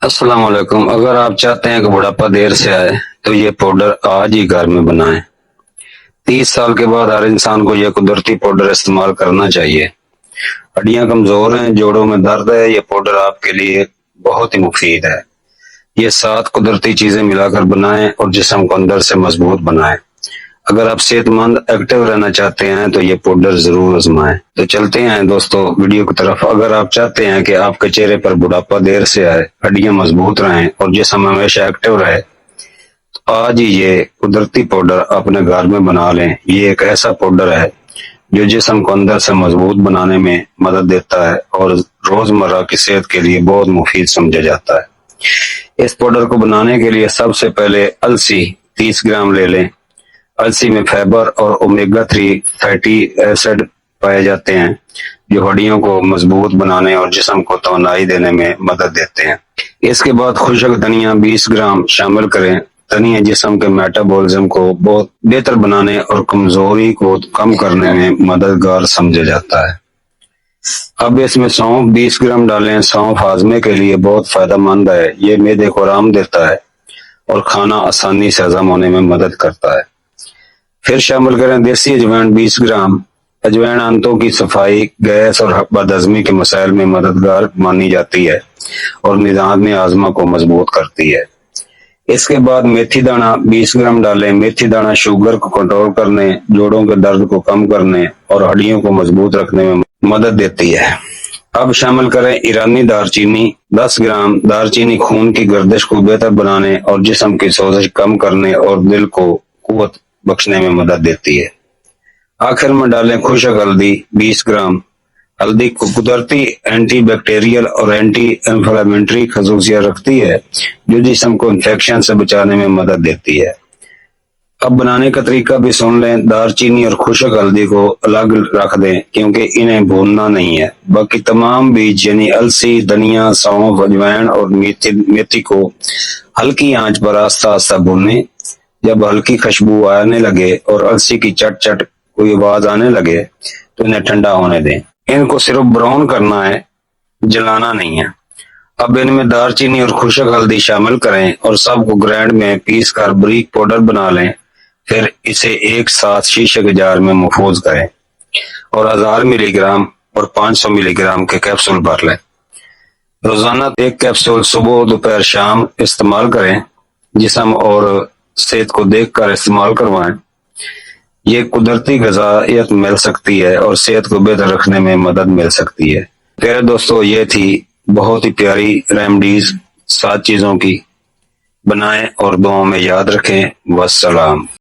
अस्सलाम वालेकुम। अगर आप चाहते हैं कि बुढ़ापा देर से आए तो ये पाउडर आज ही घर में बनाएं। 30 साल के बाद हर इंसान को यह कुदरती पाउडर इस्तेमाल करना चाहिए। हड्डियां कमजोर हैं, जोड़ों में दर्द है, ये पाउडर आपके लिए बहुत ही मुफीद है। ये 7 कुदरती चीजें मिलाकर बनाएं और जिस्म को अंदर से मजबूत बनाएं। अगर आप सेहतमंद एक्टिव रहना चाहते हैं तो ये पाउडर जरूर आजमाएं। तो चलते हैं दोस्तों वीडियो की तरफ। अगर आप चाहते हैं कि आपके चेहरे पर बुढ़ापा देर से आए, हड्डियां मजबूत रहें और जिस्म हमेशा एक्टिव रहे, तो आज ही ये कुदरती पाउडर अपने घर में बना लें। ये एक ऐसा पाउडर है जो जिस्म को अंदर से मजबूत बनाने में मदद देता है और रोजमर्रा की सेहत के लिए बहुत मुफीद समझा जाता है। इस पाउडर को बनाने के लिए सबसे पहले अलसी 30 ग्राम ले लें। अलसी में फाइबर और ओमेगा 3 फैटी एसिड पाए जाते हैं जो हड्डियों को मजबूत बनाने और जिस्म को तवानाई देने में मदद देते हैं। इसके बाद खुशक धनिया 20 ग्राम शामिल करें। धनिया जिस्म के मेटाबॉलिज्म को बहुत बेहतर बनाने और कमजोरी को कम करने में मददगार समझा जाता है। अब इसमें सौंफ 20 ग्राम डालें। सौंफ हाजमे के लिए बहुत फायदेमंद है। ये मैदे को आराम देता है और खाना आसानी से हजम होने में मदद करता है। फिर शामिल करें देसी अजवाइन 20 ग्राम। अजवाइन आंतों की सफाई, गैस और बदहजमी के मसाइल में मददगार मानी जाती है और निजाम आजमा को मजबूत करती है। इसके बाद मेथी दाना 20 ग्राम डालें। मेथी दाना शुगर को कंट्रोल करने, जोड़ों के दर्द को कम करने और हड्डियों को मजबूत रखने में मदद देती है। अब शामिल करें ईरानी दालचीनी 10 ग्राम। दालचीनी खून की गर्दिश को बेहतर बनाने और जिस्म की सोजिश कम करने और दिल को कुव्वत बख्शने में मदद देती है। आखिर में डालें खुशक हल्दी 20 ग्राम। हल्दी को कुदरती एंटी बैक्टीरियल और एंटी इंफ्लेमेटरी खसूसियात रखती है जो जिस्म को इन्फेक्शन से बचाने में मदद देती है। अब बनाने का तरीका भी सुन लें। दालचीनी और खुशक हल्दी को अलग रख दें क्योंकि इन्हें भूनना नहीं है। बाकी तमाम बीज यानी अलसी, धनिया, सौंफ, अजवाइन और मेथी को हल्की आंच पर आस्ता आस्ता भूनें। जब हल्की खुशबू आने लगे और अलसी की चट चट कोई आवाज आने लगे तो इन्हें ठंडा होने दें। इनको सिर्फ ब्राउन करना है, जलाना नहीं है। अब इनमें दालचीनी और खुशक हल्दी शामिल करें और सबको ग्राइंड में पीस कर बारीक पाउडर बना लें। फिर इसे एक साथ शीशे के जार में महफूज करें और 1000 मिलीग्राम और 500 मिलीग्राम के कैप्सूल भर लें। रोजाना एक कैप्सूल सुबह, दोपहर, शाम इस्तेमाल करें। जिस्म और सेहत को देखकर इस्तेमाल करवाएं। ये कुदरती ग़िज़ायत मिल सकती है और सेहत को बेहतर रखने में मदद मिल सकती है। प्यारे दोस्तों, ये थी बहुत ही प्यारी रेमेडीज 7 चीजों की। बनाएं और दुआओं में याद रखें। वस्सलाम।